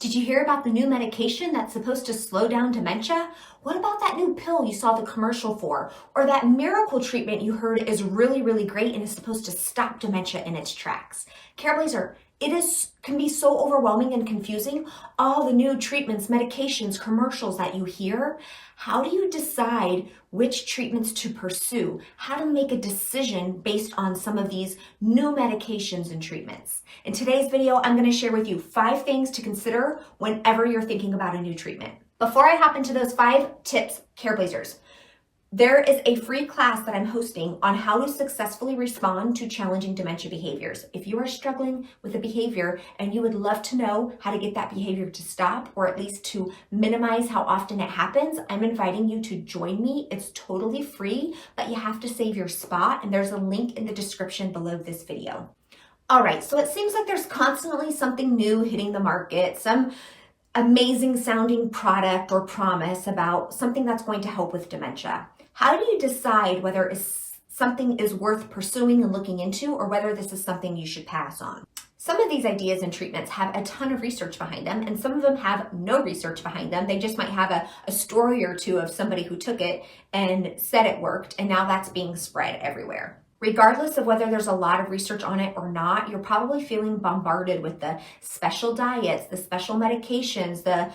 Did you hear about the new medication that's supposed to slow down dementia? What about that new pill you saw the commercial for? Or that miracle treatment you heard is really, really great and is supposed to stop dementia in its tracks? Careblazer, can be so overwhelming and confusing. All the new treatments, medications, commercials that you hear. How do you decide which treatments to pursue? How to make a decision based on some of these new medications and treatments? In today's video, I'm going to share with you 5 things to consider whenever you're thinking about a new treatment. Before I hop into those 5 tips, Careblazers, there is a free class that I'm hosting on how to successfully respond to challenging dementia behaviors. If you are struggling with a behavior and you would love to know how to get that behavior to stop, or at least to minimize how often it happens, I'm inviting you to join me. It's totally free, but you have to save your spot, and there's a link in the description below this video. All right, so it seems like there's constantly something new hitting the market, some amazing sounding product or promise about something that's going to help with dementia. How do you decide whether something is worth pursuing and looking into, or whether this is something you should pass on? Some of these ideas and treatments have a ton of research behind them, and some of them have no research behind them. They just might have a story or two of somebody who took it and said it worked, and now that's being spread everywhere. Regardless of whether there's a lot of research on it or not, you're probably feeling bombarded with the special diets, the special medications, the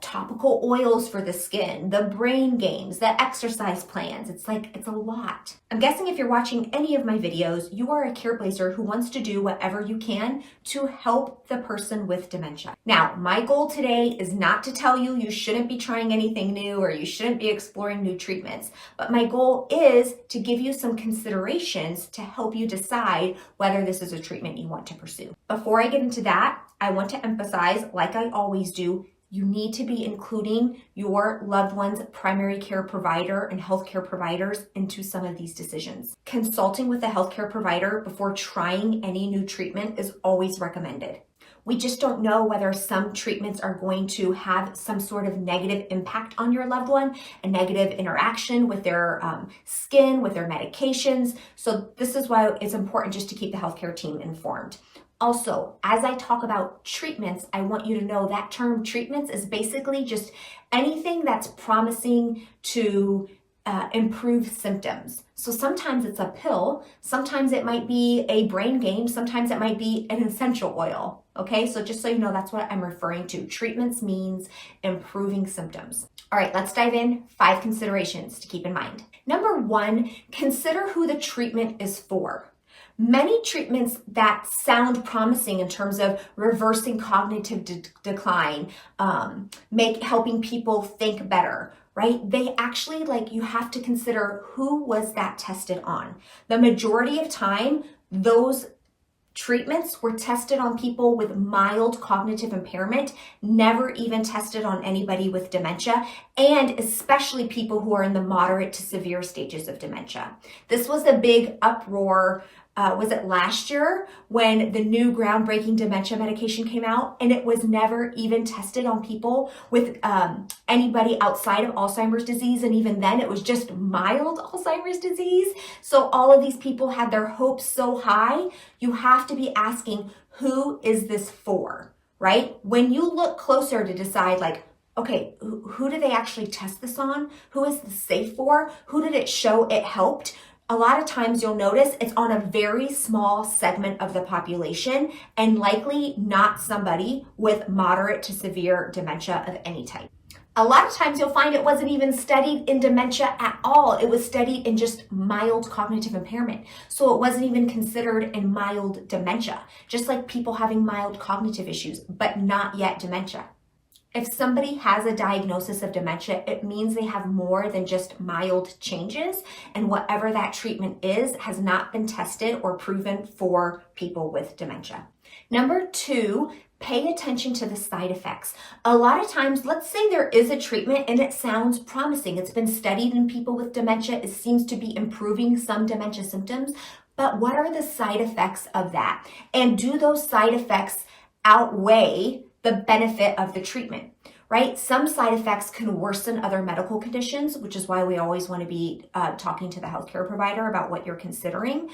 topical oils for the skin, the brain games, the exercise plans. It's a lot. I'm guessing if you're watching any of my videos, you are a Careblazer who wants to do whatever you can to help the person with dementia. Now, my goal today is not to tell you you shouldn't be trying anything new or you shouldn't be exploring new treatments, but my goal is to give you some consideration to help you decide whether this is a treatment you want to pursue. Before I get into that, I want to emphasize, like I always do, you need to be including your loved one's primary care provider and healthcare providers into some of these decisions. Consulting with a healthcare provider before trying any new treatment is always recommended. We just don't know whether some treatments are going to have some sort of negative impact on your loved one, a negative interaction with their skin, with their medications. So this is why it's important just to keep the healthcare team informed. Also, as I talk about treatments, I want you to know that term treatments is basically just anything that's promising to improve symptoms. So sometimes it's a pill, sometimes it might be a brain game, sometimes it might be an essential oil. Okay, so just so you know, that's what I'm referring to. Treatments means improving symptoms. All right, let's dive in. 5 considerations to keep in mind. Number 1, consider who the treatment is for. Many treatments that sound promising in terms of reversing cognitive decline, helping people think better, right? They actually, you have to consider who was that tested on. The majority of time, those treatments were tested on people with mild cognitive impairment, never even tested on anybody with dementia, and especially people who are in the moderate to severe stages of dementia. This was a big uproar. Was it last year when the new groundbreaking dementia medication came out, and it was never even tested on people with anybody outside of Alzheimer's disease, and even then it was just mild Alzheimer's disease. So all of these people had their hopes so high. You have to be asking, who is this for, right? When you look closer to decide, okay, who did they actually test this on? Who is this safe for? Who did it show it helped? A lot of times you'll notice it's on a very small segment of the population, and likely not somebody with moderate to severe dementia of any type. A lot of times you'll find it wasn't even studied in dementia at all. It was studied in just mild cognitive impairment. So it wasn't even considered in mild dementia, just like people having mild cognitive issues, but not yet dementia. If somebody has a diagnosis of dementia, it means they have more than just mild changes, and whatever that treatment is has not been tested or proven for people with dementia. Number 2, pay attention to the side effects. A lot of times, let's say there is a treatment and it sounds promising. It's been studied in people with dementia. It seems to be improving some dementia symptoms, but what are the side effects of that? And do those side effects outweigh the benefit of the treatment, right? Some side effects can worsen other medical conditions, which is why we always want to be talking to the healthcare provider about what you're considering.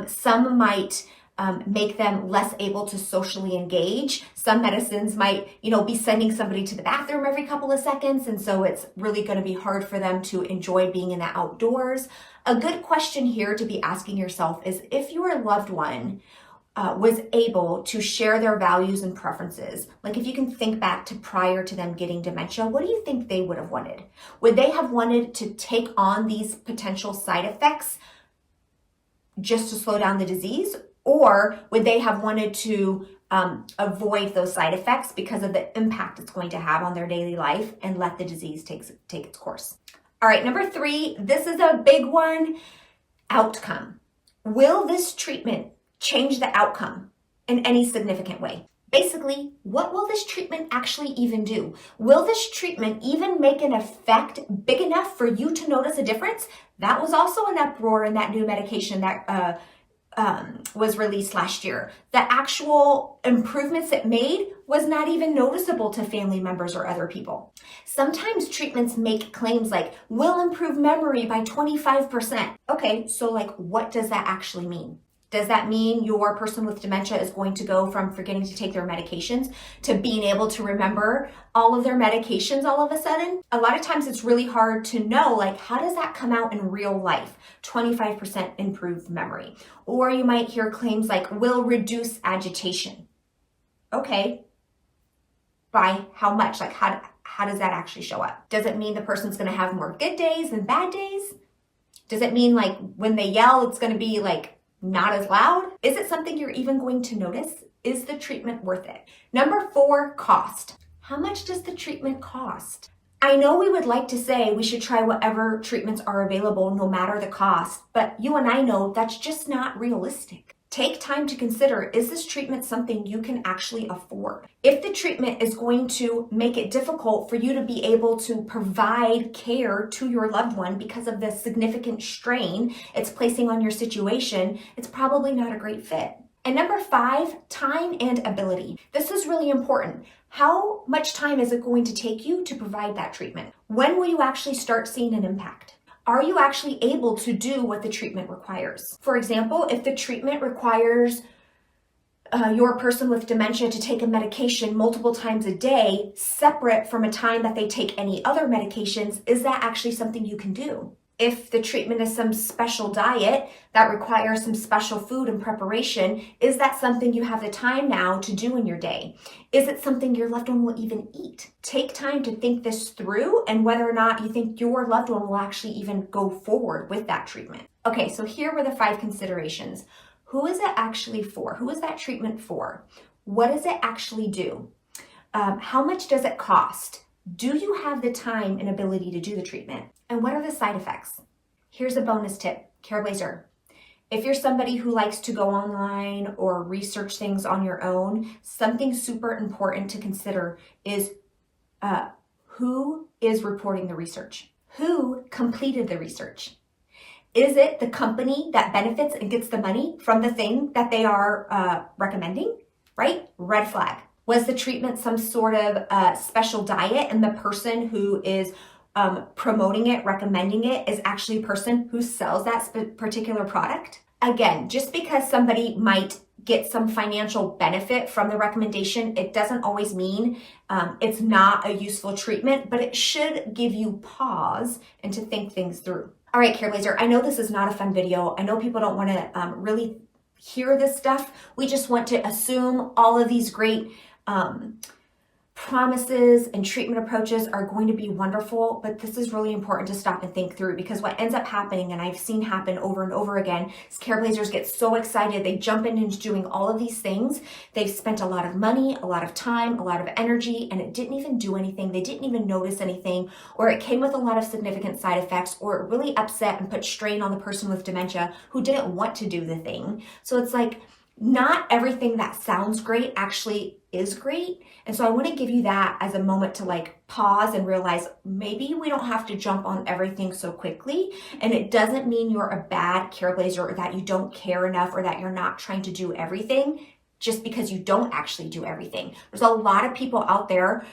Some might make them less able to socially engage. Some medicines might, be sending somebody to the bathroom every couple of seconds. And so it's really going to be hard for them to enjoy being in the outdoors. A good question here to be asking yourself is if your loved one was able to share their values and preferences. Like if you can think back to prior to them getting dementia, what do you think they would have wanted? Would they have wanted to take on these potential side effects just to slow down the disease? Or would they have wanted to avoid those side effects because of the impact it's going to have on their daily life and let the disease take its course? All right, number 3, this is a big one, outcome. Will this treatment change the outcome in any significant way? Basically, what will this treatment actually even do? Will this treatment even make an effect big enough for you to notice a difference? That was also an uproar in that new medication that was released last year. The actual improvements it made was not even noticeable to family members or other people. Sometimes treatments make claims like, will improve memory by 25%. Okay, so what does that actually mean? Does that mean your person with dementia is going to go from forgetting to take their medications to being able to remember all of their medications all of a sudden? A lot of times it's really hard to know, how does that come out in real life? 25% improved memory. Or you might hear claims like, will reduce agitation. Okay, by how much? How does that actually show up? Does it mean the person's going to have more good days than bad days? Does it mean when they yell, it's going to be not as loud? Is it something you're even going to notice? Is the treatment worth it? Number 4, cost. How much does the treatment cost? I know we would like to say we should try whatever treatments are available no matter the cost, but you and I know that's just not realistic. Take time to consider, is this treatment something you can actually afford? If the treatment is going to make it difficult for you to be able to provide care to your loved one because of the significant strain it's placing on your situation, it's probably not a great fit. And number 5, time and ability. This is really important. How much time is it going to take you to provide that treatment? When will you actually start seeing an impact? Are you actually able to do what the treatment requires? For example, if the treatment requires your person with dementia to take a medication multiple times a day, separate from a time that they take any other medications, is that actually something you can do? If the treatment is some special diet that requires some special food and preparation, is that something you have the time now to do in your day? Is it something your loved one will even eat? Take time to think this through and whether or not you think your loved one will actually even go forward with that treatment. Okay, so here were the 5 considerations. Who is it actually for? Who is that treatment for? What does it actually do? How much does it cost? Do you have the time and ability to do the treatment? And what are the side effects? Here's a bonus tip, Careblazer. If you're somebody who likes to go online or research things on your own, something super important to consider is who is reporting the research? Who completed the research? Is it the company that benefits and gets the money from the thing that they are recommending, right? Red flag. Was the treatment some sort of special diet and the person who is promoting it, recommending it is actually a person who sells that particular product? Again, just because somebody might get some financial benefit from the recommendation, it doesn't always mean it's not a useful treatment, but it should give you pause and to think things through. All right, Careblazer, I know this is not a fun video. I know people don't want to really hear this stuff. We just want to assume all of these great promises and treatment approaches are going to be wonderful, but this is really important to stop and think through, because what ends up happening, and I've seen happen over and over again, is Careblazers get so excited, they jump into doing all of these things. They've spent a lot of money, a lot of time, a lot of energy, and it didn't even do anything. They didn't even notice anything, or it came with a lot of significant side effects, or it really upset and put strain on the person with dementia who didn't want to do the thing. So it's like, not everything that sounds great actually is great. And so I want to give you that as a moment to pause and realize maybe we don't have to jump on everything so quickly. And it doesn't mean you're a bad Careblazer or that you don't care enough or that you're not trying to do everything just because you don't actually do everything. There's a lot of people out there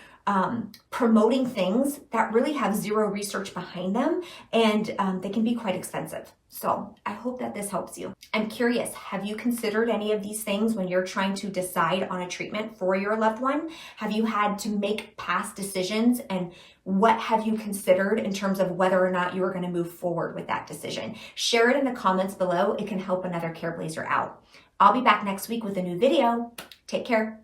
promoting things that really have zero research behind them, and they can be quite expensive. So I hope that this helps you. I'm curious, have you considered any of these things when you're trying to decide on a treatment for your loved one? Have you had to make past decisions, and what have you considered in terms of whether or not you are going to move forward with that decision? Share it in the comments below. It can help another Careblazer out. I'll be back next week with a new video. Take care.